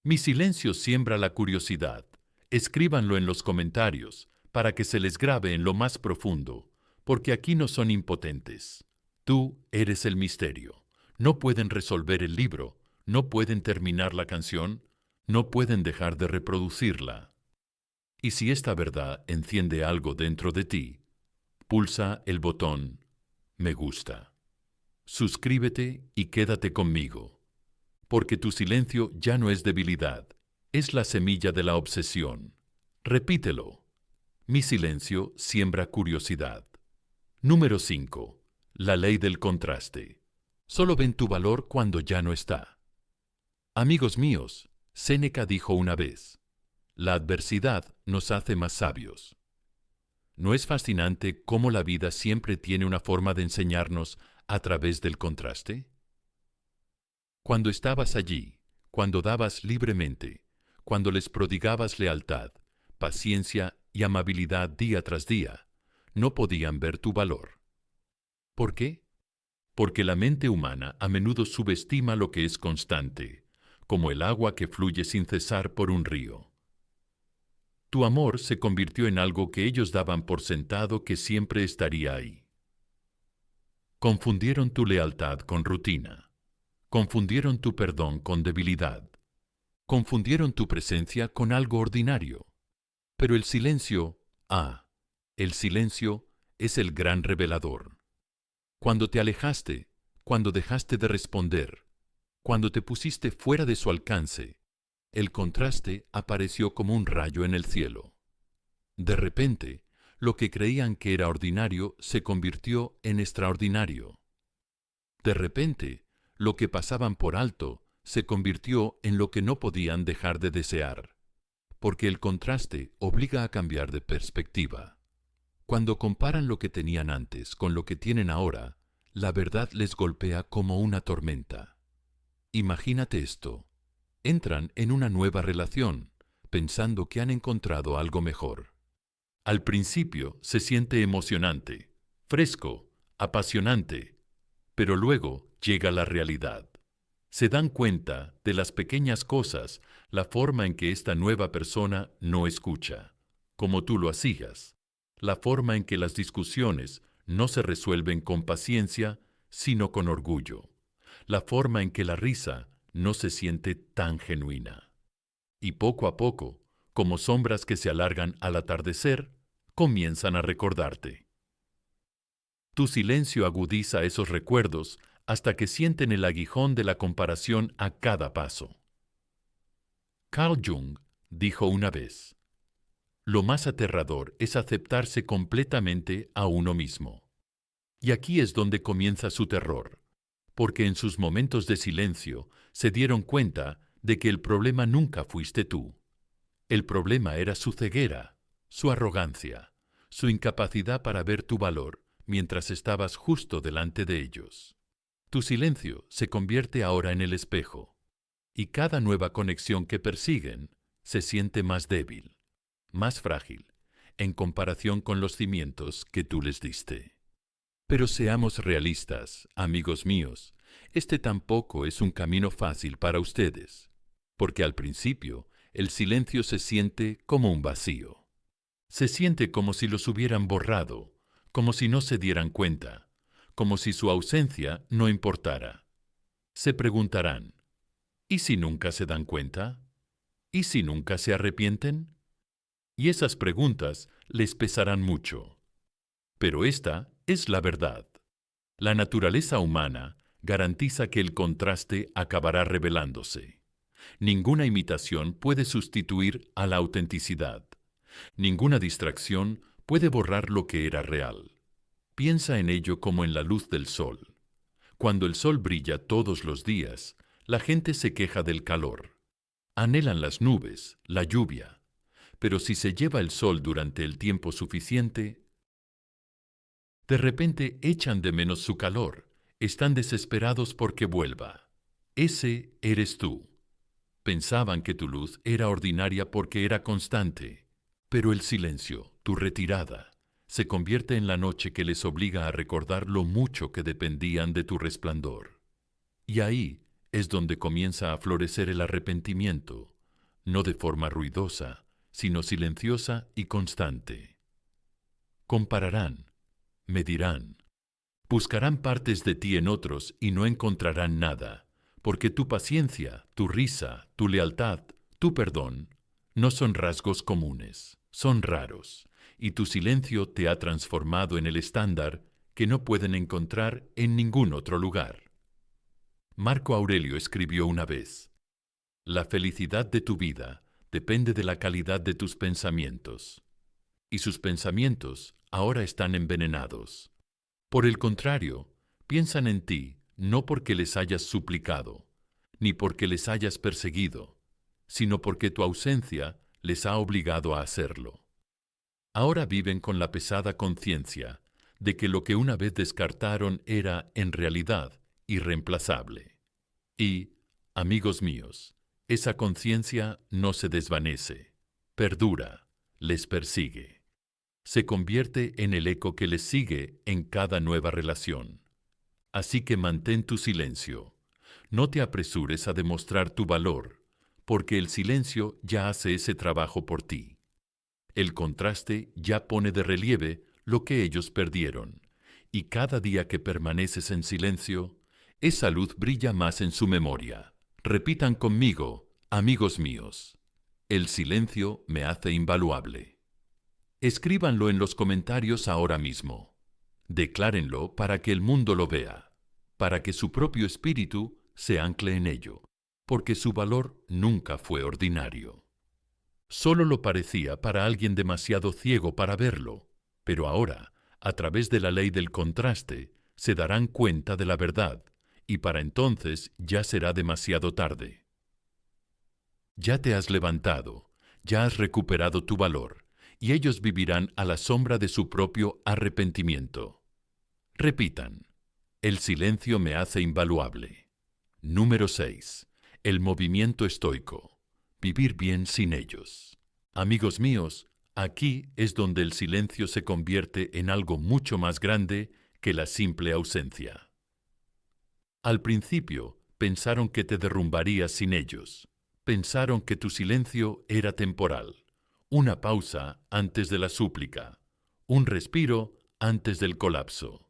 Mi silencio siembra la curiosidad. Escríbanlo en los comentarios para que se les grabe en lo más profundo, porque aquí no son impotentes. Tú eres el misterio. No pueden resolver el libro, no pueden terminar la canción, no pueden dejar de reproducirla. Y si esta verdad enciende algo dentro de ti, pulsa el botón Me gusta. Suscríbete y quédate conmigo, porque tu silencio ya no es debilidad, es la semilla de la obsesión. Repítelo. Mi silencio siembra curiosidad. Número 5. La ley del contraste. Solo ven tu valor cuando ya no está. Amigos míos, Séneca dijo una vez, la adversidad nos hace más sabios. ¿No es fascinante cómo la vida siempre tiene una forma de enseñarnos a través del contraste? Cuando estabas allí, cuando dabas libremente, cuando les prodigabas lealtad, paciencia y amabilidad día tras día, no podían ver tu valor. ¿Por qué? Porque la mente humana a menudo subestima lo que es constante, como el agua que fluye sin cesar por un río. Tu amor se convirtió en algo que ellos daban por sentado que siempre estaría ahí. Confundieron tu lealtad con rutina. Confundieron tu perdón con debilidad. Confundieron tu presencia con algo ordinario. Pero el silencio, el silencio es el gran revelador. Cuando te alejaste, cuando dejaste de responder, cuando te pusiste fuera de su alcance, el contraste apareció como un rayo en el cielo. De repente, lo que creían que era ordinario se convirtió en extraordinario. De repente, lo que pasaban por alto se convirtió en lo que no podían dejar de desear, porque el contraste obliga a cambiar de perspectiva. Cuando comparan lo que tenían antes con lo que tienen ahora, la verdad les golpea como una tormenta. Imagínate esto. Entran en una nueva relación, pensando que han encontrado algo mejor. Al principio se siente emocionante, fresco, apasionante, pero luego llega la realidad. Se dan cuenta de las pequeñas cosas, la forma en que esta nueva persona no escucha, como tú lo hacías, la forma en que las discusiones no se resuelven con paciencia, sino con orgullo, la forma en que la risa no se siente tan genuina. Y poco a poco, como sombras que se alargan al atardecer, comienzan a recordarte. Tu silencio agudiza esos recuerdos hasta que sienten el aguijón de la comparación a cada paso. Carl Jung dijo una vez, lo más aterrador es aceptarse completamente a uno mismo. Y aquí es donde comienza su terror, porque en sus momentos de silencio se dieron cuenta de que el problema nunca fuiste tú. El problema era su ceguera, su arrogancia, su incapacidad para ver tu valor mientras estabas justo delante de ellos. Tu silencio se convierte ahora en el espejo, y cada nueva conexión que persiguen se siente más débil, más frágil, en comparación con los cimientos que tú les diste. Pero seamos realistas, amigos míos, este tampoco es un camino fácil para ustedes, porque al principio el silencio se siente como un vacío. Se siente como si los hubieran borrado, como si no se dieran cuenta, como si su ausencia no importara. Se preguntarán, ¿y si nunca se dan cuenta? ¿Y si nunca se arrepienten? Y esas preguntas les pesarán mucho. Pero esta es la verdad. La naturaleza humana garantiza que el contraste acabará revelándose. Ninguna imitación puede sustituir a la autenticidad. Ninguna distracción puede borrar lo que era real. Piensa en ello como en la luz del sol. Cuando el sol brilla todos los días, la gente se queja del calor. Anhelan las nubes, la lluvia. Pero si se lleva el sol durante el tiempo suficiente, de repente echan de menos su calor. Están desesperados porque vuelva. Ese eres tú. Pensaban que tu luz era ordinaria porque era constante, pero el silencio, tu retirada, se convierte en la noche que les obliga a recordar lo mucho que dependían de tu resplandor. Y ahí es donde comienza a florecer el arrepentimiento, no de forma ruidosa, sino silenciosa y constante. Compararán, medirán, buscarán partes de ti en otros y no encontrarán nada, porque tu paciencia, tu risa, tu lealtad, tu perdón, no son rasgos comunes, son raros, y tu silencio te ha transformado en el estándar que no pueden encontrar en ningún otro lugar. Marco Aurelio escribió una vez: la felicidad de tu vida depende de la calidad de tus pensamientos, y sus pensamientos ahora están envenenados. Por el contrario, piensan en ti no porque les hayas suplicado, ni porque les hayas perseguido, sino porque tu ausencia les ha obligado a hacerlo. Ahora viven con la pesada conciencia de que lo que una vez descartaron era, en realidad, irreemplazable. Y, amigos míos, esa conciencia no se desvanece, perdura, les persigue. Se convierte en el eco que les sigue en cada nueva relación. Así que mantén tu silencio. No te apresures a demostrar tu valor, porque el silencio ya hace ese trabajo por ti. El contraste ya pone de relieve lo que ellos perdieron, y cada día que permaneces en silencio, esa luz brilla más en su memoria. Repitan conmigo, amigos míos: el silencio me hace invaluable. Escríbanlo en los comentarios ahora mismo. Declárenlo para que el mundo lo vea, para que su propio espíritu se ancle en ello, porque su valor nunca fue ordinario. Solo lo parecía para alguien demasiado ciego para verlo, pero ahora, a través de la ley del contraste, se darán cuenta de la verdad, y para entonces ya será demasiado tarde. Ya te has levantado, ya has recuperado tu valor, y ellos vivirán a la sombra de su propio arrepentimiento. Repitan: el silencio me hace invaluable. Número 6. El movimiento estoico. Vivir bien sin ellos. Amigos míos, aquí es donde el silencio se convierte en algo mucho más grande que la simple ausencia. Al principio pensaron que te derrumbarías sin ellos. Pensaron que tu silencio era temporal, una pausa antes de la súplica, un respiro antes del colapso.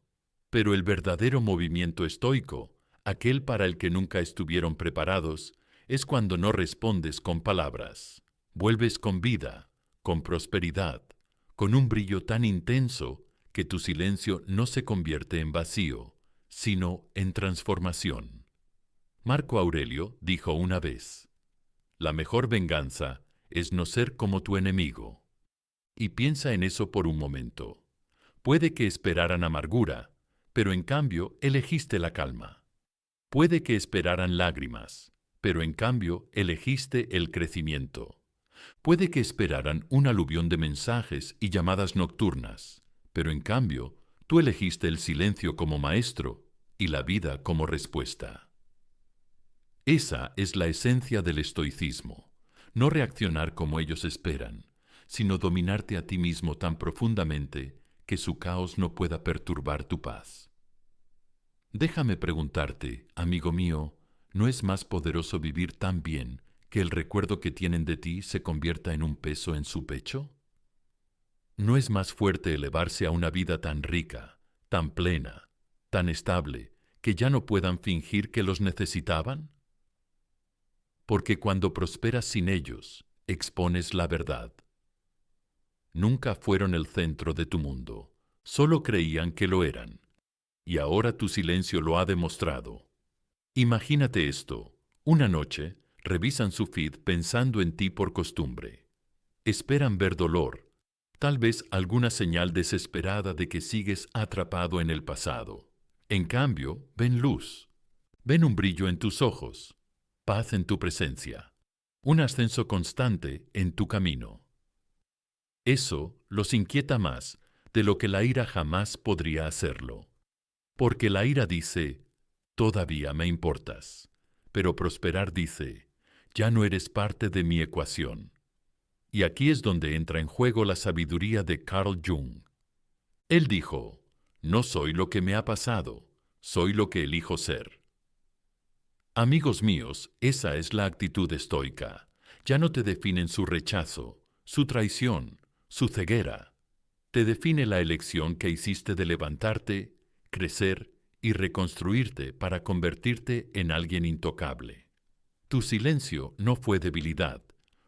Pero el verdadero movimiento estoico, aquel para el que nunca estuvieron preparados, es cuando no respondes con palabras. Vuelves con vida, con prosperidad, con un brillo tan intenso que tu silencio no se convierte en vacío, sino en transformación. Marco Aurelio dijo una vez: la mejor venganza es no ser como tu enemigo. Y piensa en eso por un momento. Puede que esperaran amargura, pero en cambio elegiste la calma. Puede que esperaran lágrimas, pero en cambio elegiste el crecimiento. Puede que esperaran un aluvión de mensajes y llamadas nocturnas, pero en cambio tú elegiste el silencio como maestro y la vida como respuesta. Esa es la esencia del estoicismo, no reaccionar como ellos esperan, sino dominarte a ti mismo tan profundamente que su caos no pueda perturbar tu paz. Déjame preguntarte, amigo mío, ¿no es más poderoso vivir tan bien que el recuerdo que tienen de ti se convierta en un peso en su pecho? ¿No es más fuerte elevarse a una vida tan rica, tan plena, tan estable, que ya no puedan fingir que los necesitaban? Porque cuando prosperas sin ellos, expones la verdad. Nunca fueron el centro de tu mundo, solo creían que lo eran. Y ahora tu silencio lo ha demostrado. Imagínate esto: una noche, revisan su feed pensando en ti por costumbre. Esperan ver dolor, tal vez alguna señal desesperada de que sigues atrapado en el pasado. En cambio, ven luz, ven un brillo en tus ojos, paz en tu presencia, un ascenso constante en tu camino. Eso los inquieta más de lo que la ira jamás podría hacerlo. Porque la ira dice: todavía me importas. Pero prosperar dice: ya no eres parte de mi ecuación. Y aquí es donde entra en juego la sabiduría de Carl Jung. Él dijo, no soy lo que me ha pasado, soy lo que elijo ser. Amigos míos, esa es la actitud estoica. Ya no te definen su rechazo, su traición, su ceguera. Te define la elección que hiciste de levantarte, crecer y reconstruirte para convertirte en alguien intocable. Tu silencio no fue debilidad,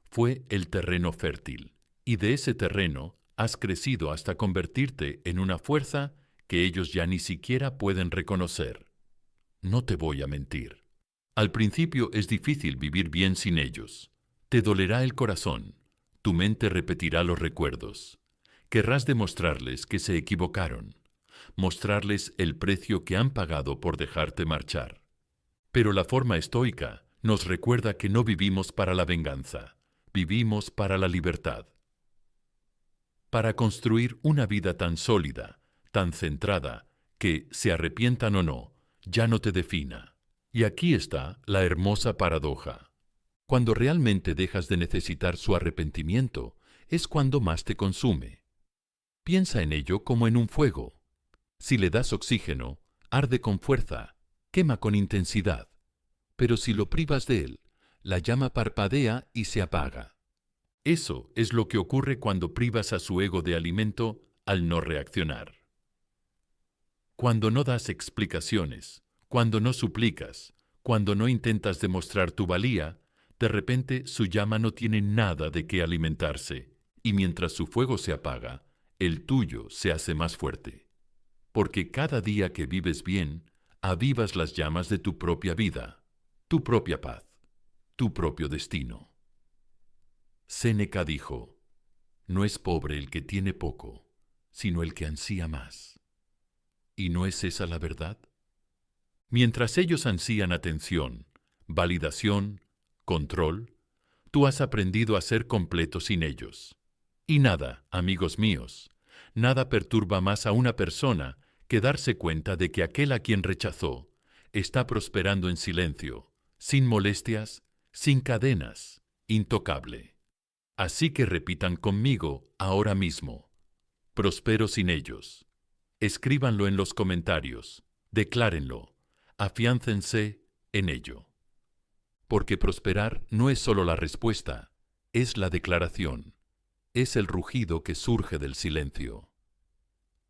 fue el terreno fértil, y de ese terreno has crecido hasta convertirte en una fuerza que ellos ya ni siquiera pueden reconocer. No te voy a mentir. Al principio es difícil vivir bien sin ellos. Te dolerá el corazón, tu mente repetirá los recuerdos. Querrás demostrarles que se equivocaron, mostrarles el precio que han pagado por dejarte marchar. Pero la forma estoica nos recuerda que no vivimos para la venganza, vivimos para la libertad. Para construir una vida tan sólida, tan centrada, que, se arrepientan o no, ya no te defina. Y aquí está la hermosa paradoja. Cuando realmente dejas de necesitar su arrepentimiento, es cuando más te consume. Piensa en ello como en un fuego. Si le das oxígeno, arde con fuerza, quema con intensidad. Pero si lo privas de él, la llama parpadea y se apaga. Eso es lo que ocurre cuando privas a su ego de alimento al no reaccionar. Cuando no das explicaciones, cuando no suplicas, cuando no intentas demostrar tu valía, de repente su llama no tiene nada de qué alimentarse, y mientras su fuego se apaga, el tuyo se hace más fuerte. Porque cada día que vives bien, avivas las llamas de tu propia vida, tu propia paz, tu propio destino. Séneca dijo, no es pobre el que tiene poco, sino el que ansía más. ¿Y no es esa la verdad? Mientras ellos ansían atención, validación, control, tú has aprendido a ser completo sin ellos. Y nada, amigos míos, nada perturba más a una persona que darse cuenta de que aquel a quien rechazó está prosperando en silencio, sin molestias, sin cadenas, intocable. Así que repitan conmigo ahora mismo, prospero sin ellos. Escríbanlo en los comentarios, declárenlo. Afiáncense en ello. Porque prosperar no es solo la respuesta, es la declaración, es el rugido que surge del silencio.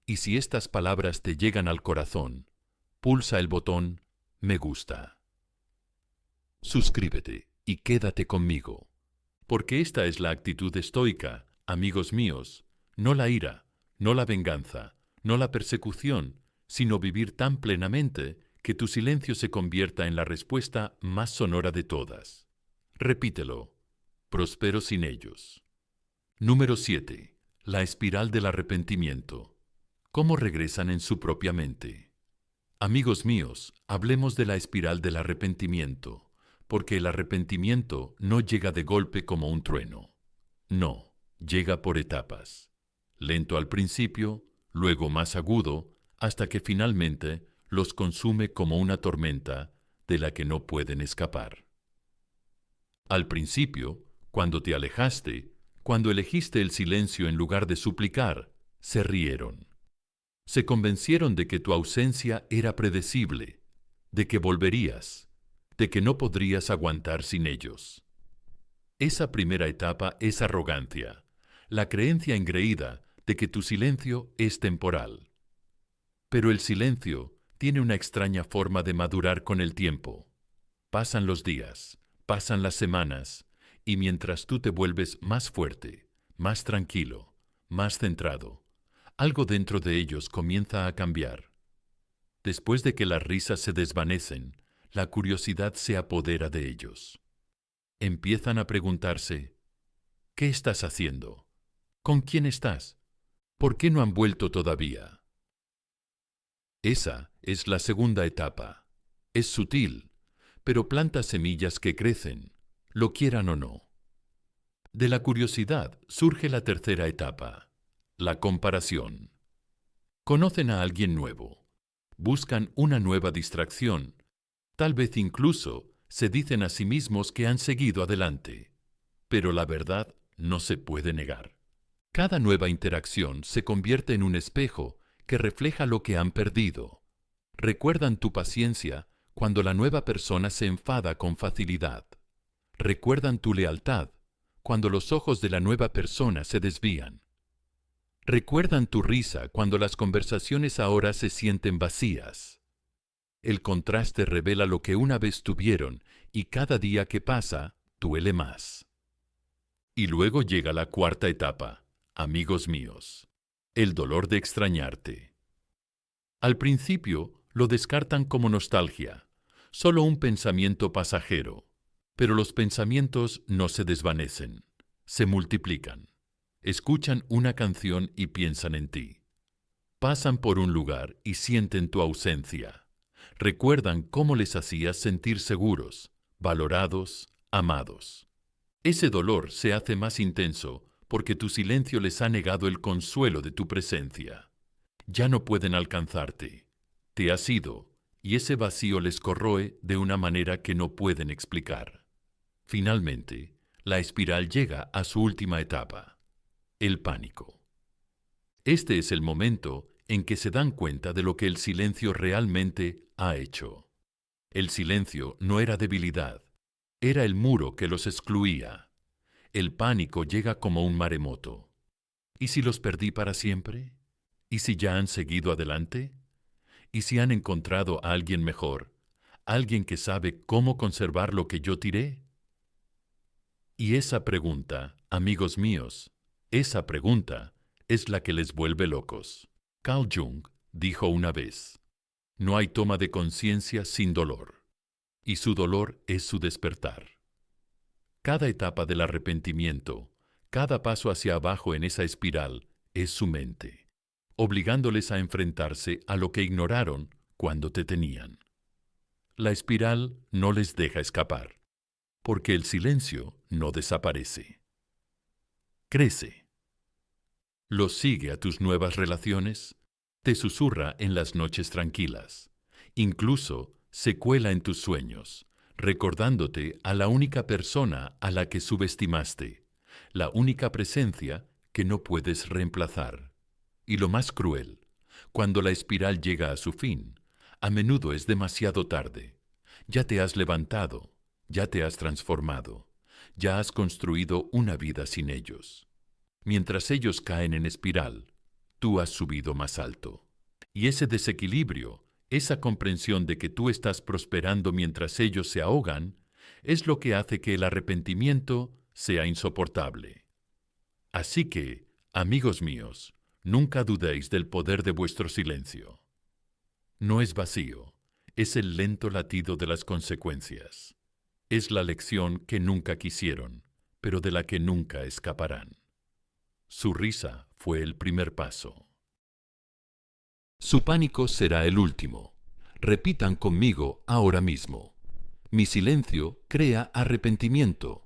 Y si estas palabras te llegan al corazón, pulsa el botón Me gusta. Suscríbete y quédate conmigo, porque esta es la actitud estoica, amigos míos, no la ira, no la venganza, no la persecución, sino vivir tan plenamente que tu silencio se convierta en la respuesta más sonora de todas. Repítelo. Prospero sin ellos. Número 7. La espiral del arrepentimiento. ¿Cómo regresan en su propia mente? Amigos míos, hablemos de la espiral del arrepentimiento, porque el arrepentimiento no llega de golpe como un trueno. No, llega por etapas. Lento al principio, luego más agudo, hasta que finalmente los consume como una tormenta de la que no pueden escapar. Al principio, cuando te alejaste, cuando elegiste el silencio en lugar de suplicar, se rieron. Se convencieron de que tu ausencia era predecible, de que volverías, de que no podrías aguantar sin ellos. Esa primera etapa es arrogancia, la creencia engreída de que tu silencio es temporal. Pero el silencio tiene una extraña forma de madurar con el tiempo. Pasan los días, pasan las semanas, y mientras tú te vuelves más fuerte, más tranquilo, más centrado, algo dentro de ellos comienza a cambiar. Después de que las risas se desvanecen, la curiosidad se apodera de ellos. Empiezan a preguntarse, ¿qué estás haciendo? ¿Con quién estás? ¿Por qué no han vuelto todavía? Esa es la segunda etapa. Es sutil, pero planta semillas que crecen, lo quieran o no. De la curiosidad surge la tercera etapa, la comparación. Conocen a alguien nuevo, buscan una nueva distracción, tal vez incluso se dicen a sí mismos que han seguido adelante. Pero la verdad no se puede negar. Cada nueva interacción se convierte en un espejo que refleja lo que han perdido. Recuerdan tu paciencia cuando la nueva persona se enfada con facilidad. Recuerdan tu lealtad cuando los ojos de la nueva persona se desvían. Recuerdan tu risa cuando las conversaciones ahora se sienten vacías. El contraste revela lo que una vez tuvieron y cada día que pasa duele más. Y luego llega la cuarta etapa, amigos míos, el dolor de extrañarte. Al principio lo descartan como nostalgia, solo un pensamiento pasajero, pero los pensamientos no se desvanecen, se multiplican. Escuchan una canción y piensan en ti. Pasan por un lugar y sienten tu ausencia. Recuerdan cómo les hacías sentir seguros, valorados, amados. Ese dolor se hace más intenso porque tu silencio les ha negado el consuelo de tu presencia. Ya no pueden alcanzarte. Te has ido, y ese vacío les corroe de una manera que no pueden explicar. Finalmente, la espiral llega a su última etapa, el pánico. Este es el momento en que se dan cuenta de lo que el silencio realmente ha hecho. El silencio no era debilidad, era el muro que los excluía. El pánico llega como un maremoto. ¿Y si los perdí para siempre? ¿Y si ya han seguido adelante? ¿Y si han encontrado a alguien mejor, alguien que sabe cómo conservar lo que yo tiré? Y esa pregunta, amigos míos, esa pregunta es la que les vuelve locos. Carl Jung dijo una vez, no hay toma de conciencia sin dolor, y su dolor es su despertar. Cada etapa del arrepentimiento, cada paso hacia abajo en esa espiral, es su mente, obligándoles a enfrentarse a lo que ignoraron cuando te tenían. La espiral no les deja escapar, porque el silencio no desaparece. Crece. Los sigue a tus nuevas relaciones, te susurra en las noches tranquilas, incluso se cuela en tus sueños, recordándote a la única persona a la que subestimaste, la única presencia que no puedes reemplazar. Y lo más cruel, cuando la espiral llega a su fin, a menudo es demasiado tarde. Ya te has levantado, ya te has transformado, ya has construido una vida sin ellos. Mientras ellos caen en espiral, tú has subido más alto. Y ese desequilibrio, esa comprensión de que tú estás prosperando mientras ellos se ahogan, es lo que hace que el arrepentimiento sea insoportable. Así que, amigos míos, nunca dudéis del poder de vuestro silencio. No es vacío, es el lento latido de las consecuencias. Es la lección que nunca quisieron, pero de la que nunca escaparán. Su risa fue el primer paso. Su pánico será el último. Repitan conmigo ahora mismo. Mi silencio crea arrepentimiento.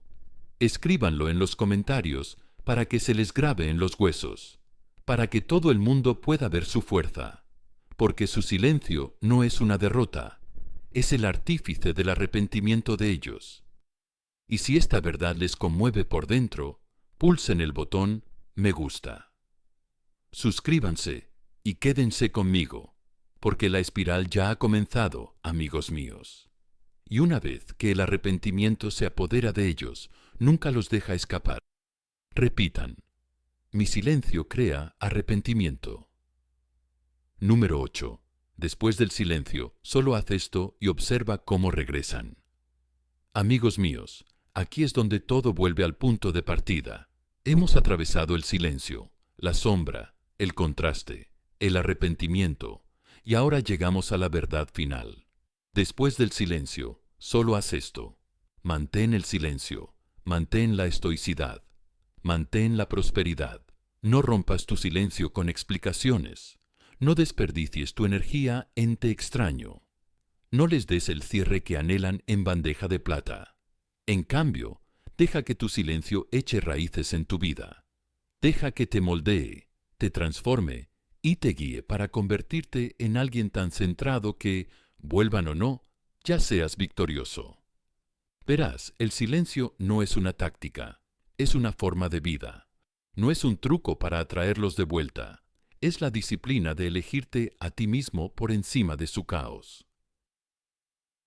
Escríbanlo en los comentarios para que se les grabe en los huesos, para que todo el mundo pueda ver su fuerza, porque su silencio no es una derrota, es el artífice del arrepentimiento de ellos. Y si esta verdad les conmueve por dentro, pulsen el botón me gusta. Suscríbanse y quédense conmigo, porque la espiral ya ha comenzado, amigos míos. Y una vez que el arrepentimiento se apodera de ellos, nunca los deja escapar. Repitan, mi silencio crea arrepentimiento. Número 8. Después del silencio, solo haz esto y observa cómo regresan. Amigos míos, aquí es donde todo vuelve al punto de partida. Hemos atravesado el silencio, la sombra, el contraste, el arrepentimiento, y ahora llegamos a la verdad final. Después del silencio, solo haz esto. Mantén el silencio, mantén la estoicidad, mantén la prosperidad. No rompas tu silencio con explicaciones. No desperdicies tu energía en te extraño. No les des el cierre que anhelan en bandeja de plata. En cambio, deja que tu silencio eche raíces en tu vida. Deja que te moldee, te transforme y te guíe para convertirte en alguien tan centrado que, vuelvan o no, ya seas victorioso. Verás, el silencio no es una táctica, es una forma de vida. No es un truco para atraerlos de vuelta. es la disciplina de elegirte a ti mismo por encima de su caos.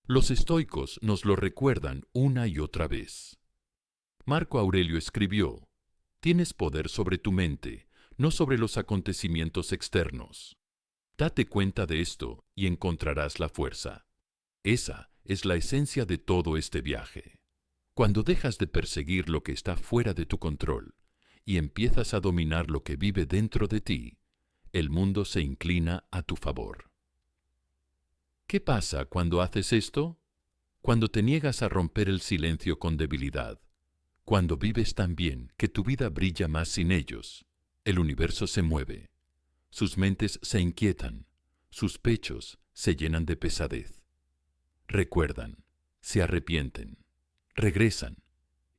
Los estoicos nos lo recuerdan una y otra vez. Marco Aurelio escribió: «Tienes poder sobre tu mente, no sobre los acontecimientos externos. Date cuenta de esto y encontrarás la fuerza». Esa es la esencia de todo este viaje. Cuando dejas de perseguir lo que está fuera de tu control y empiezas a dominar lo que vive dentro de ti, el mundo se inclina a tu favor. ¿Qué pasa cuando haces esto? Cuando te niegas a romper el silencio con debilidad, cuando vives tan bien que tu vida brilla más sin ellos, el universo se mueve, sus mentes se inquietan, sus pechos se llenan de pesadez. Recuerdan, se arrepienten, regresan,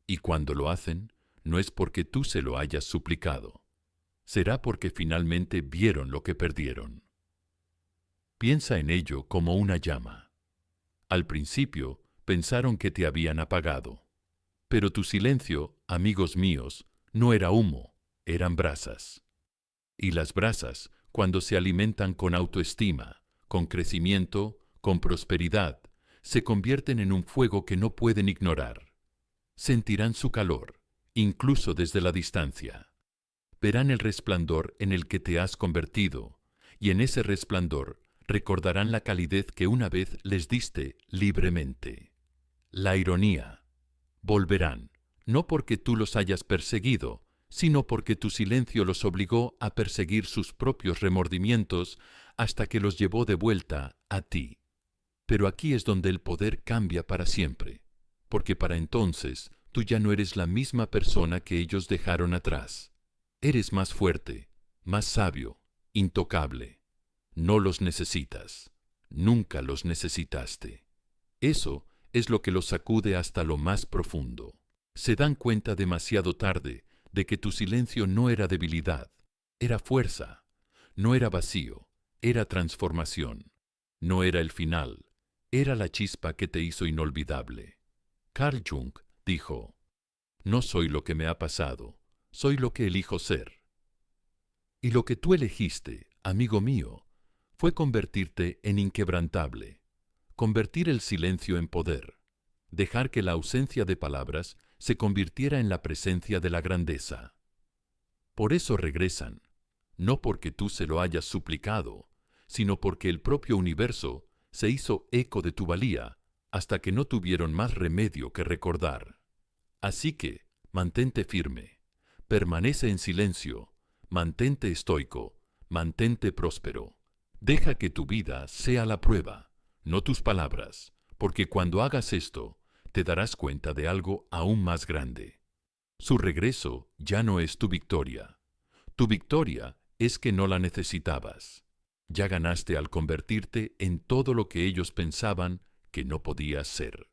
y cuando lo hacen, no es porque tú se lo hayas suplicado, será porque finalmente vieron lo que perdieron. Piensa en ello como una llama. Al principio pensaron que te habían apagado, pero tu silencio, amigos míos, no era humo, eran brasas. Y las brasas, cuando se alimentan con autoestima, con crecimiento, con prosperidad, se convierten en un fuego que no pueden ignorar. Sentirán su calor, incluso desde la distancia. Verán el resplandor en el que te has convertido, y en ese resplandor recordarán la calidez que una vez les diste libremente. La ironía. Volverán, no porque tú los hayas perseguido, sino porque tu silencio los obligó a perseguir sus propios remordimientos hasta que los llevó de vuelta a ti. Pero aquí es donde el poder cambia para siempre, porque para entonces tú ya no eres la misma persona que ellos dejaron atrás. Eres más fuerte, más sabio, intocable. No los necesitas. Nunca los necesitaste. Eso es lo que los sacude hasta lo más profundo. Se dan cuenta demasiado tarde de que tu silencio no era debilidad, era fuerza. No era vacío, era transformación. No era el final, era la chispa que te hizo inolvidable. Carl Jung dijo: «No soy lo que me ha pasado, soy lo que elijo ser». Y lo que tú elegiste, amigo mío, fue convertirte en inquebrantable, convertir el silencio en poder, dejar que la ausencia de palabras se convirtiera en la presencia de la grandeza. Por eso regresan, no porque tú se lo hayas suplicado, sino porque el propio universo se hizo eco de tu valía hasta que no tuvieron más remedio que recordar. Así que, mantente firme, permanece en silencio, mantente estoico, mantente próspero. Deja que tu vida sea la prueba, no tus palabras, porque cuando hagas esto, te darás cuenta de algo aún más grande. Su regreso ya no es tu victoria. Tu victoria es que no la necesitabas. Ya ganaste al convertirte en todo lo que ellos pensaban que no podías ser.